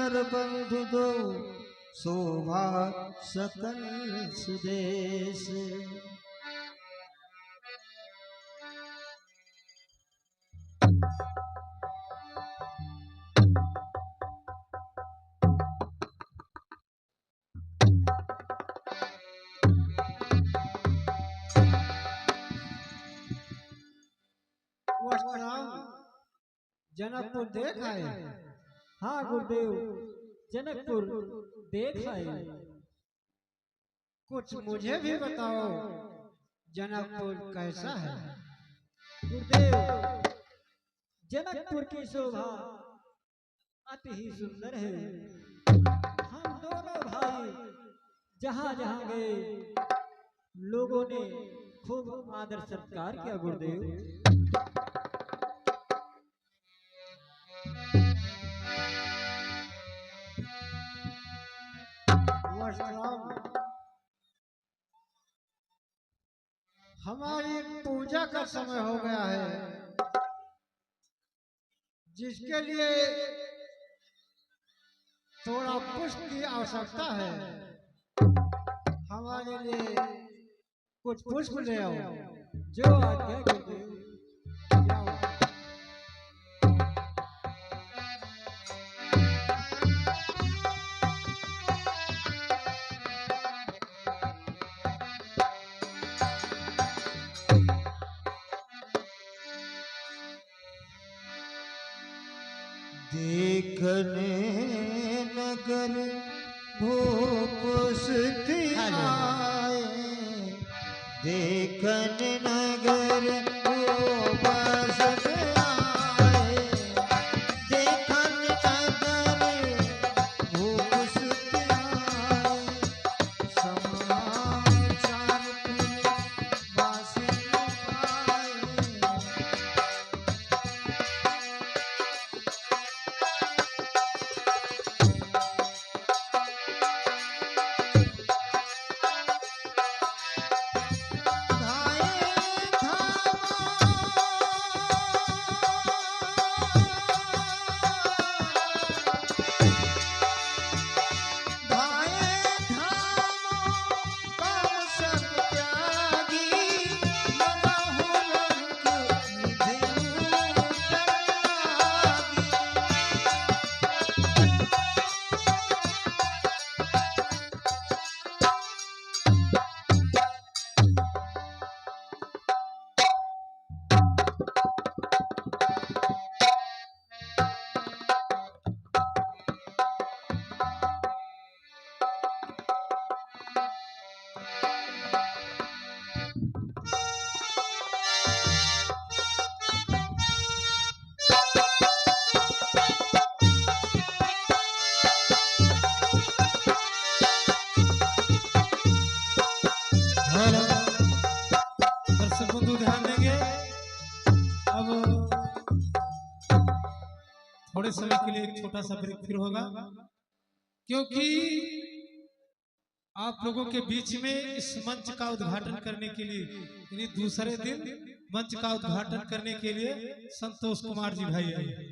कर बंधु दो शोभा सकल सुदेश। जनकपुर देख आए? हाँ गुरुदेव, जनकपुर देख आए। कुछ मुझे भी बताओ, जनकपुर कैसा है? गुरुदेव, जनकपुर की शोभा अति ही सुंदर है। हम दोनों भाई जहाँ जहाँ गए लोगों ने खूब आदर सत्कार किया गुरुदेव। हमारी पूजा का समय हो गया है, जिसके लिए थोड़ा पुष्प की आवश्यकता है। हमारे लिए कुछ पुष्प ले आओ। जो आज्ञा गुरुदेव। देखने नगर भूप सुधि आए, देखने नगर भूप सुधि आए, देखने नगर भूप सुधि आए, समाचार बासी पाए। दर्शक बंधु ध्यान देंगे। अब थोड़े समय के लिए एक छोटा सा ब्रेक फिर होगा, क्योंकि आप लोगों के बीच में इस मंच का उद्घाटन करने के लिए, यानी दूसरे दिन मंच का उद्घाटन करने के लिए संतोष कुमार जी भाई आए।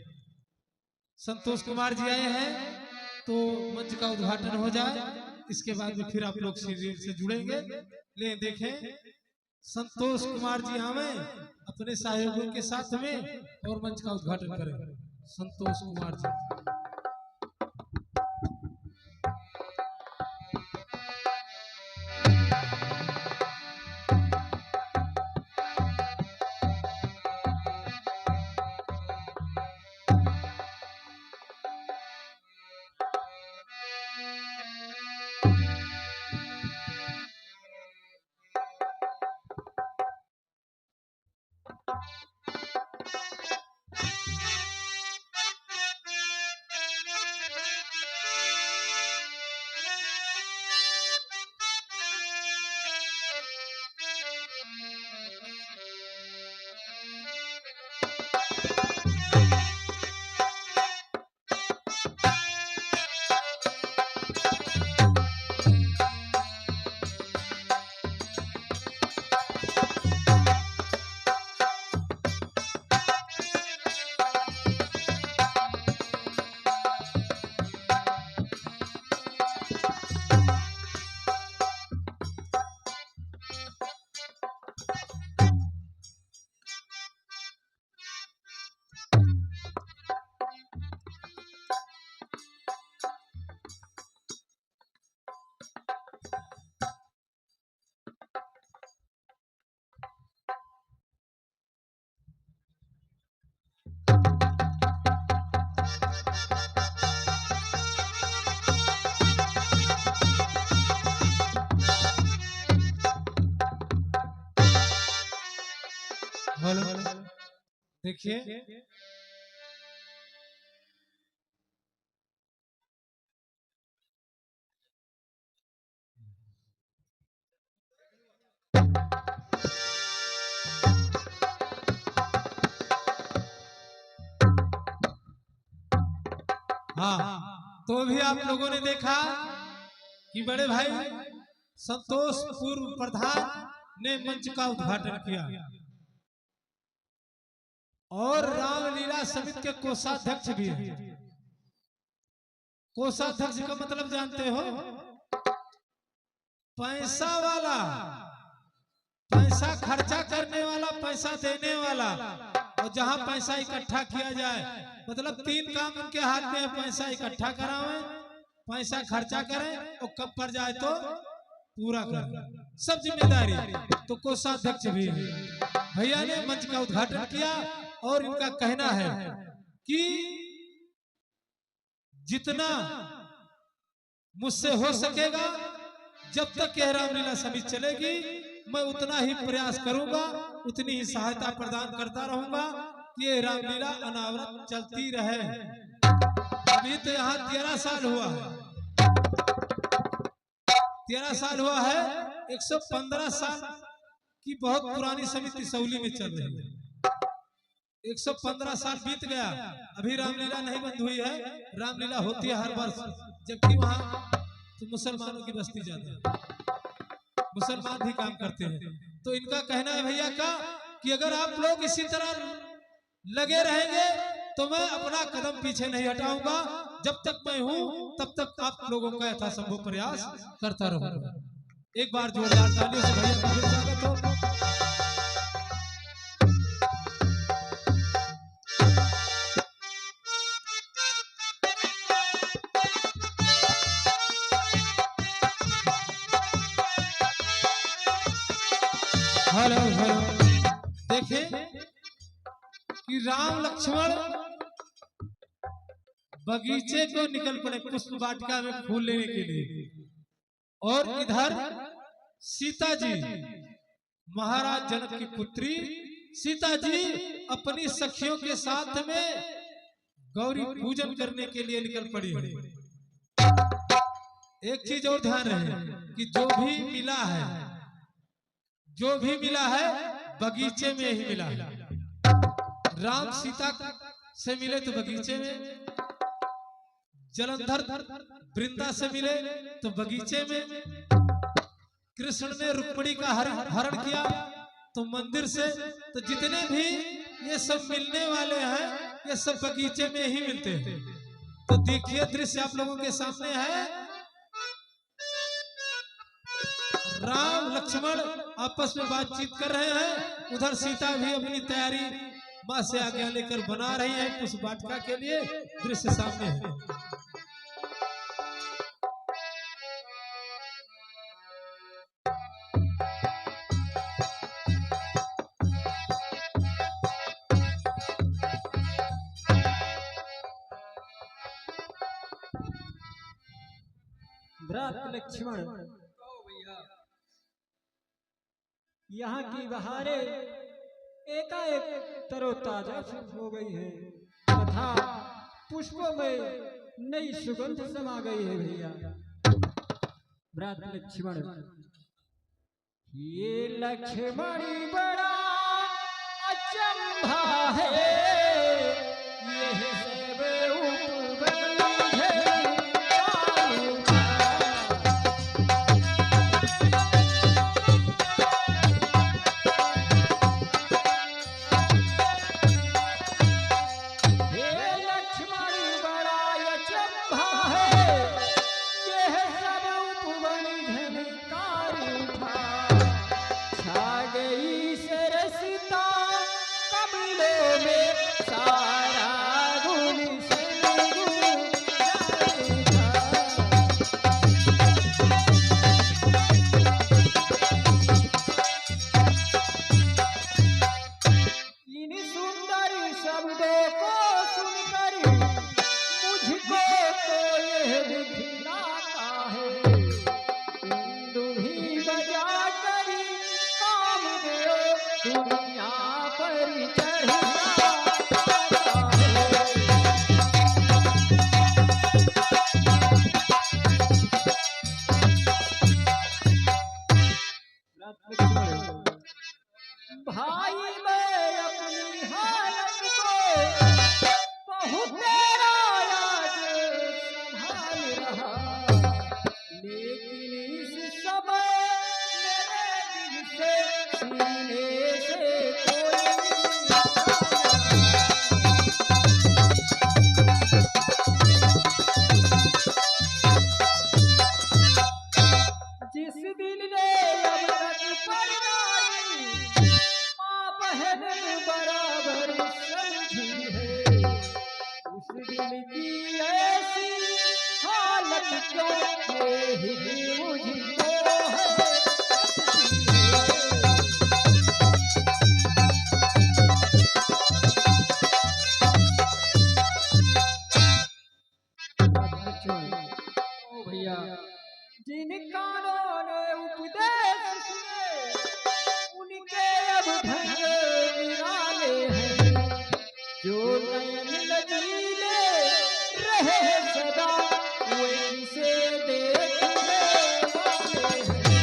संतोष कुमार जी आए हैं, तो मंच का उद्घाटन हो जाए, इसके बाद में फिर आप लोग सीरियल से जुड़ेंगे। ले देखें, संतोष कुमार जी हमें अपने सहयोगियों के साथ में और मंच का उद्घाटन करें। संतोष कुमार जी। देखिए हाँ, तो भी आप लोगों ने देखा कि बड़े भाई संतोष पूर्व प्रधान ने मंच का उद्घाटन किया और रामलीला समिति के कोषाध्यक्ष भी हैं। कोषाध्यक्ष का मतलब जानते हो? पैसा वाला, पैसा खर्चा करने वाला, पैसा देने वाला, और जहां पैसा इकट्ठा किया जाए, मतलब तीन काम उनके हाथ में है। पैसा इकट्ठा करावें, पैसा खर्चा करें और कब पर जाए तो पूरा करें, सब जिम्मेदारी। तो कोषाध्यक्ष भी भैया ने मंच का उद्घाटन किया और इनका कहना है कि जितना मुझसे हो सकेगा, जब तक यह रामलीला समिति चलेगी, मैं उतना ही प्रयास करूंगा, उतनी ही सहायता प्रदान करता रहूंगा कि ये रामलीला अनावरत चलती रहे। अभी तो यहाँ 13 साल हुआ है, 13 साल हुआ है। 115 साल की बहुत पुरानी समिति सौली में चल रही है। 115 साल बीत गया, अभी रामलीला नहीं बंद हुई है। रामलीला होती है हर वर्ष, जबकि वहाँ तो मुसलमानों की बस्ती ज्यादा है, मुसलमान भी काम करते हैं। तो इनका कहना है भैया का कि अगर आप लोग इसी तरह लगे रहेंगे तो मैं अपना कदम पीछे नहीं हटाऊंगा। जब तक मैं हूं तब तक आप लोगों का यथासंभव प्रयास करता रहूंगा। एक बार जोरदार तालियों से भैया का फिर स्वागत हो। हेलो हेलो, देखें कि राम लक्ष्मण बगीचे को निकल पड़े पुष्प वाटिका में फूल लेने के लिए, और इधर सीता जी, महाराज जनक की पुत्री सीता जी अपनी सखियों के साथ में गौरी पूजन करने के लिए निकल पड़ी है। एक चीज और ध्यान रहे कि जो भी मिला है, जो भी मिला है बगीचे में ही मिला है। राम सीता से मिले तो बगीचे में, जलंधर वृंदा से मिले तो बगीचे में, कृष्ण ने रुक्मिणी का हरण किया तो मंदिर से। तो जितने भी ये सब मिलने वाले हैं, ये सब बगीचे में ही मिलते हैं। तो देखिए दृश्य आप लोगों के सामने है, राम लक्ष्मण आपस में बातचीत कर रहे हैं, उधर सीता भी अपनी तैयारी मां से आज्ञा लेकर बना रही है उस वाटिका के लिए। दृश्य सामने है। भ्रात लक्ष्मण, यहाँ की बहारें एकाएक तरोताजा हो गई है तथा पुष्पों में नई सुगंध समा गई है। भैया भ्रात लक्ष्मण, ये लक्ष्मणी बड़ा अचंभा है, ये सब उपबंध में सीने से कोई जिस दिल ने अब तक परनारी माँ बहन बराबर समझी है, उस दिल की ऐसी हालत क्यों यही मुझको है। ओ भैया, जिन कानों ने उपदेश सुने उनके अब ढंग निराले हैं, जो नयन लजीले रहे सदा वो इसे देखने वाले हैं।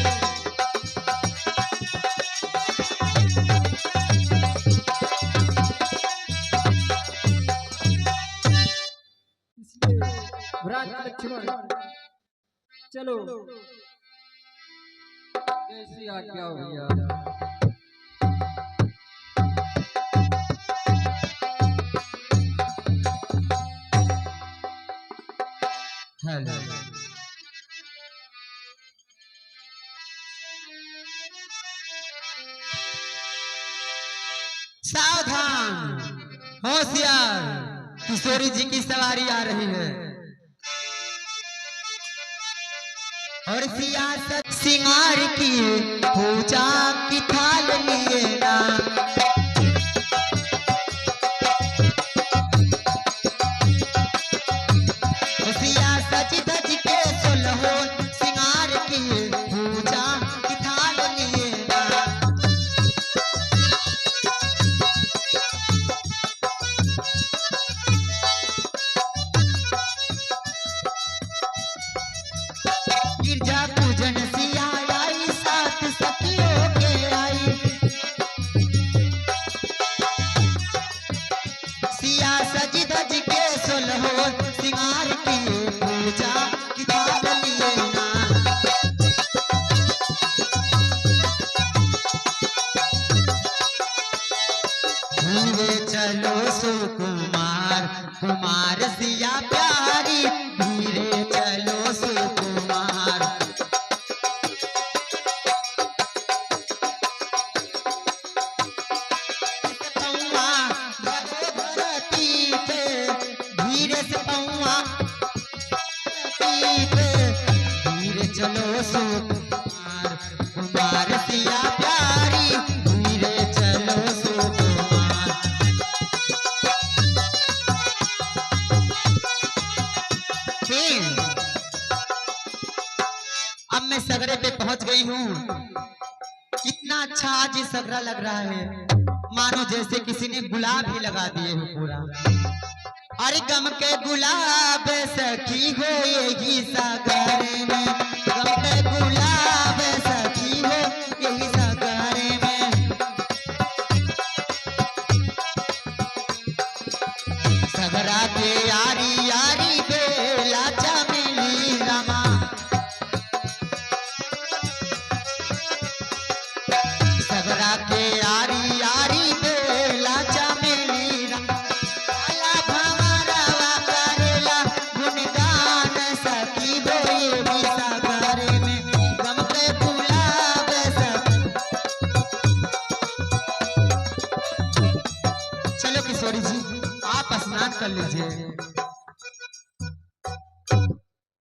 इसलिए भ्राता लक्ष्मण चलो कैसी आज्ञा हो भैया। हेलो सावधान, होशियार, किशोरी जी की सवारी आ रही है और सियासत सिंगार की पूजा की थाल लिए ना। सियासत धज के सुलहो सिंगार की पूजा की थाल लिए ना। गिरजा पूजन सिया आई साथ सखियों के आई। सिया सज धज के सुलहो सिंगार की पूजा की थाल लिए ना। धीरे चलो सुकुमार कुमार सिया प्यारी, धीरे चलो सुकुमार। पौआ धरो धरती पे, धीरे से पौआ धरती पे, धीरे चलो सुकुमार कुमार सिया प्यारी, धीरे चलो सुकुमार। फिर अब मैं सगरे पे पहुंच गई हूँ। कितना अच्छा आज ये सगरा लग रहा है, मानो जैसे किसी ने गुलाब ही लगा दिए हो पूरा। अरे गम के गुलाब सखी हो यही सगरे में, गम के गुलाब सखी हो यही सगरे में। सगरा के यारी यारी बेला चमेली रमा। सगरा के यारी यारी बेला चमेली रमा। काला भंवरवा करेला गुणगान सखी हो ये भी सगरे में, गम के गुलाब सखी। चलो किशोरी जी आप स्नान कर लीजिए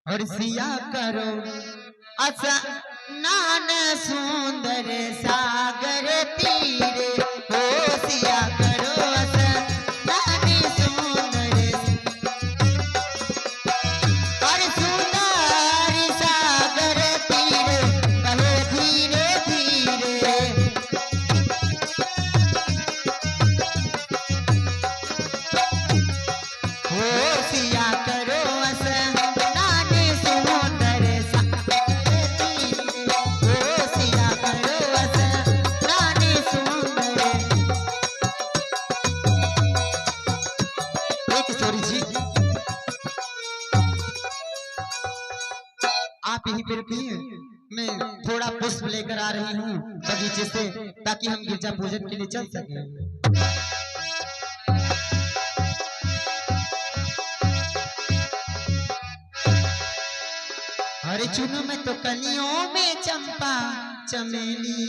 और सिया करो स्नान सुंदर सागर तीरे। हो सिया करो स्नान सुंदर और सुंदर सागर तीरे, कहो धीरे धीरे। हो सिया करो स्नान सुंदर सागर तीरे। हो सिया करो स्नान सुंदर। एक किशोरी जी आप यहीं पे रुकिए, मैं थोड़ा पुष्प लेकर आ रही हूँ बगीचे से, ताकि हम गिरजा पूजन के लिए चल सके। अरे चुनो में तो कलियों में चंपा चमेली,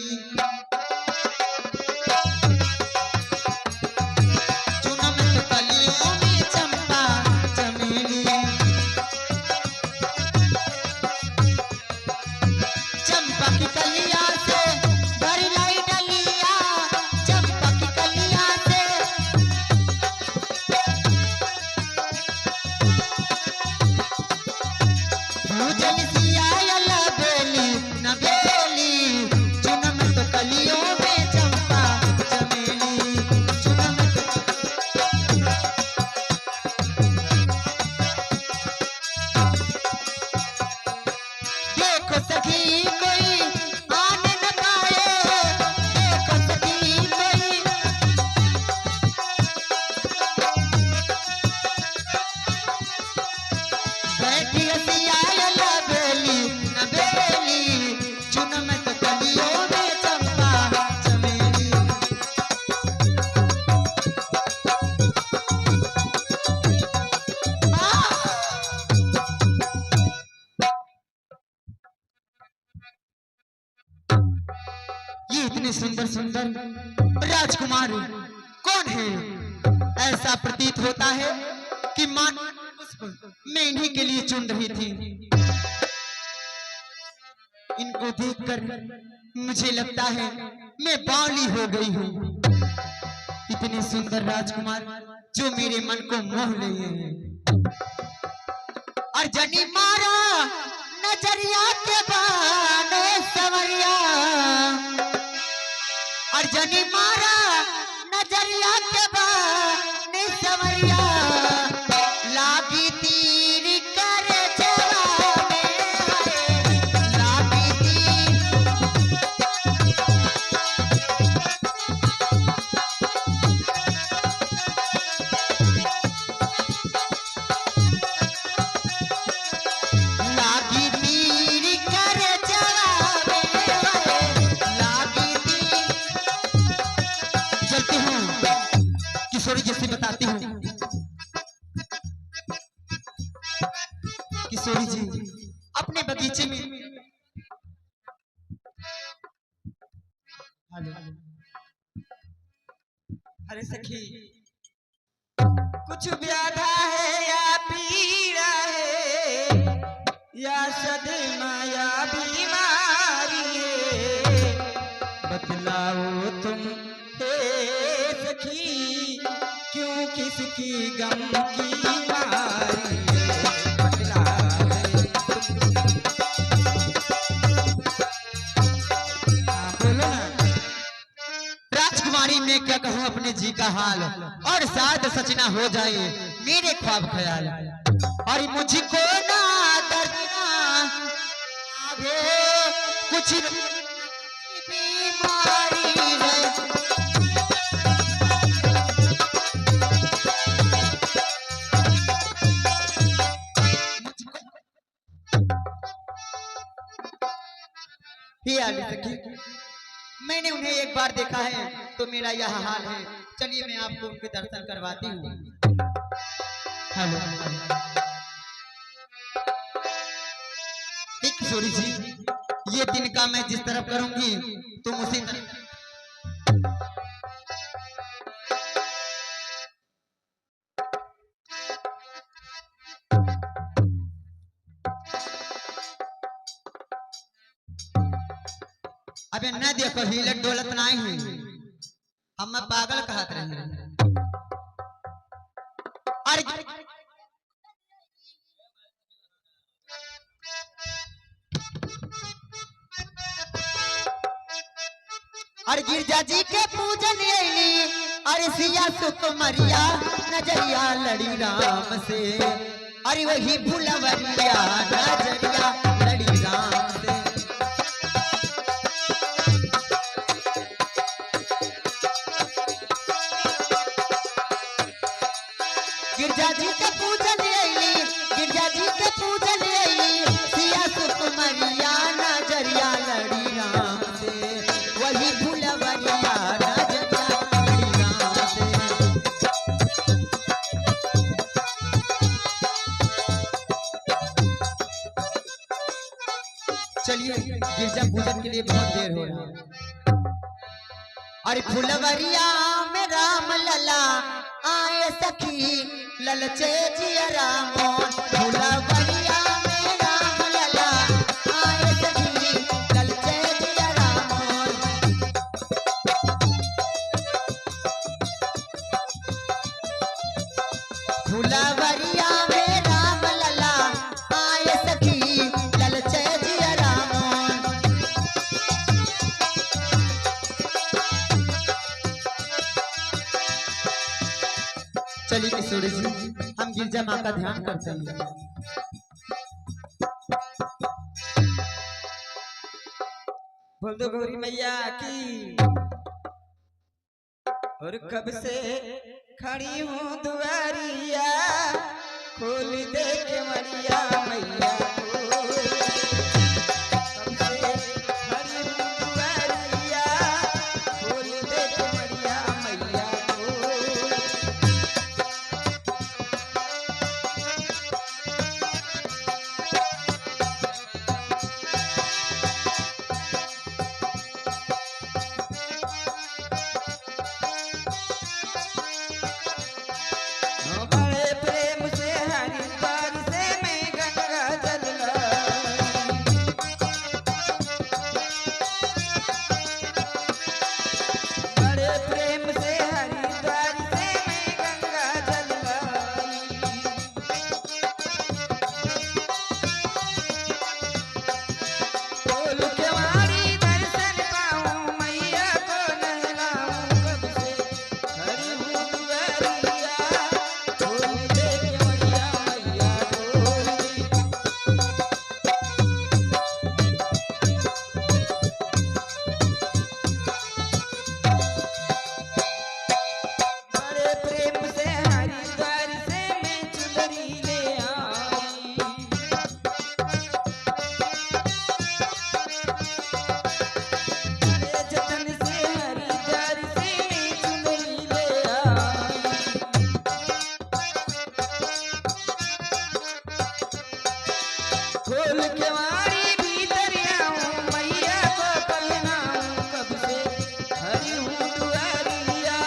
चुनो में तो कलियों में चंपा चमेली, चंपा की कलिया से भरी लाई डलिया, चंपा की कलिया से भूजन सिया यला बेली न बेली, चुन में तो कलियों में चंपा चमेली, चुन में तो देखो सखी कोई आन न पाए, देखो सखी कोई बैठी हसिया यला बेली न बेली, चुन में तो कलियों में चंपा चमेली। ये इतने सुंदर सुंदर राजकुमार कौन है? ऐसा प्रतीत होता है कि मान मैं इन्हीं के लिए चुन रही थी। इनको देखकर मुझे लगता है मैं बावली हो गई हूँ। इतने सुंदर राजकुमार जो मेरे मन को मोह लिए हैं। और जनी मारा नजरिया के बाने सवरिया, और जनी मारा नजरिया के बाने सवरिया, लागी तीर कर जवाने, लागी तीर लागी तीर कर जवाने, लागी तीर। चलती हूँ किशोरी जी से बताती हूँ। किशोरी जी अपने बगीचे में हेलो, अरे सखी कुछ व्याधा है या पीड़ा है, या सदमा या बीमारी है, बतलाओ तुम हे सखी, क्यों किसकी गम की मारी है, बतलाओ बोलो ना। राजकुमारी मैं क्या कहूँ अपने जी का हाल, और शायद सच ना हो जाए मेरे ख्वाब ख्याल, और मुझको ना डरना आगे कुछ बीमारी है। हे आली सखी, मैंने उन्हें एक बार देखा है तो मेरा यह हाल है। चलिए मैं आपको उनके दर्शन करवाती हूँ। हेलो किशोरी जी, ये दिन का मैं जिस तरफ करूंगी तुम उसी तरफ। अबे न देखो हिलत डोलत नहीं हुई, हम पागल कहत रहे। अरे अरे गिरजा जी के पूजन अली, अरे सिया सुकुमरिया नजरिया लड़ी राम से, अरे वही भुलवरिया नजरिया लड़ी राम से। गिरजा जी के पूजन अली, गिरजा जी के पूजन अली, सिया सुकुमरिया नजरिया चलिए गिरजा पूजन के लिए बहुत देर हो रहा है। अरे फुलवरिया में राम लला आए सखी ललचे जिया रामोन। फुलवरिया में राम लला आए सखी ललचे जिया रामोन। फुलवरिया में राम लला आए सखी ललचे जिया रामोन। चलिए किशोरी जी हम गिरजा माँ का ध्यान करते हैं। बोल दो गौरी मैया की। और कब से खड़ी हूँ दुआरिया खोल दे के मरिया मैया को। कब से खड़ी हूँ दुआरिया खोल दे के मरिया मैया को। बड़े प्रेम से हरिद्वार से मैं गंगा जल लाई। बड़े प्रेम से हरिद्वार से मैं गंगा जल लाई। खोल के वाणी दर्शन पाऊं मैया को नहलाऊं। कब से खड़ी हूँ दुआरिया खोल दे के मरिया मैया को। बड़े प्रेम से हरिद्वार से मैं चुनरी ले आई। बड़े जतन से हरिद्वार से मैं चुनरी ले आई। खोल के वाणी भीतर आऊं मैया को पहनाऊं। कब से हरी हूँ दुआरिया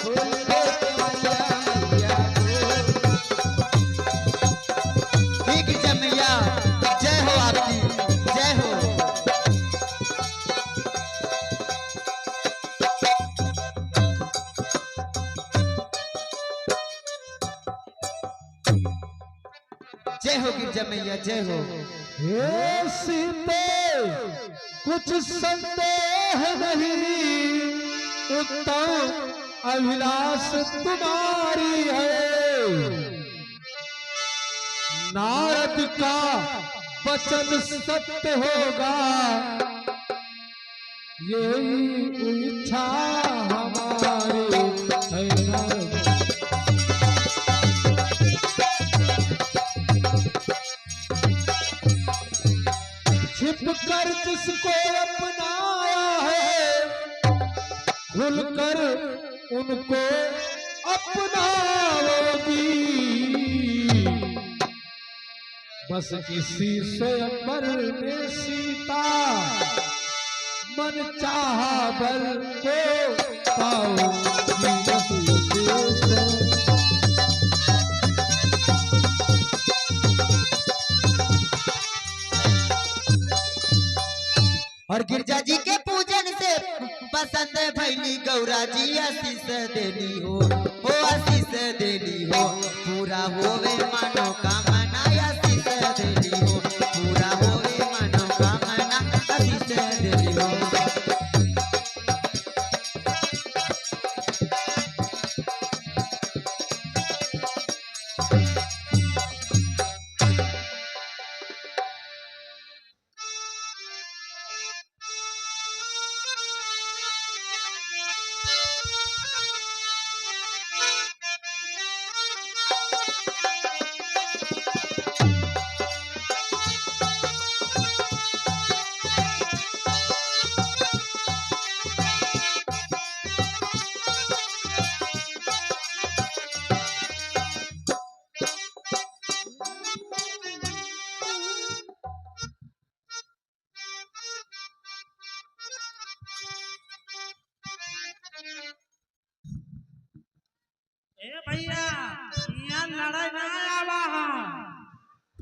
खोल दे के मरिया मैया को। हे गिरजा मैया जय हो आपकी जय हो। जय हो गिरजा मैया जय हो। हे सीते कुछ संदेह नहीं, उत्तम अभिलाष तुम्हारी है। नारद का वचन सत्य होगा, यही इच्छा हमारी है। नारद छिप कर जिसको अपनाया है, भूल कर उनको अपनाओगी। बस इसी स्वयंवर में सीता मन चाहा बल को पाओगी। बस इसी और गिरजा जी के पूजन से पसंद भैली गौरा जी आशीष देली हो आशीष देली हो। पूरा होवे मनोकामना आशीष देली हो। पूरा होवे मनोकामना आशीष देली हो।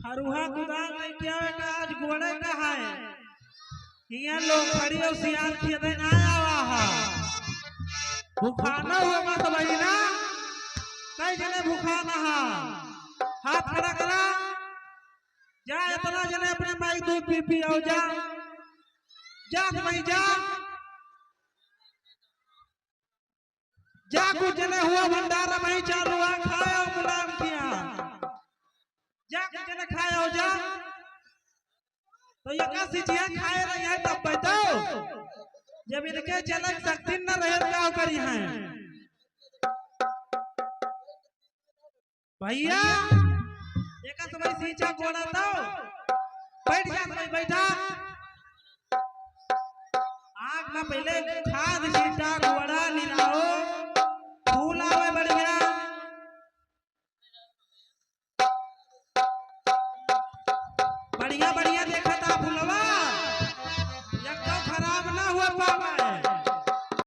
हरुहा कुदाल नहीं किया का आज गोड़े कहा है यहाँ लोग खड़ी और सियार खेदे ना आवा हा भूखाना हुआ मत भाई ना कई जने भूखाना हा हाथ खड़ा करा जा इतना जने अपने माई दूध पी आओ जा भाई जा कुछ जने हुआ भंडारा वही चालू हुआ खाया गुलाम किया जा कुछ जने खाया हो जा तो ये कैसी चीज खाए रही है तब बताओ जब इनके चलक शक्ति न रहे क्या करी है भैया एक भाई सींचा गोड़ा दो बैठ जा भाई बैठा आग में पहले खाद छीटा गोड़ा लिलाओ फूल आवे बढ़िया बढ़िया बढ़िया देखा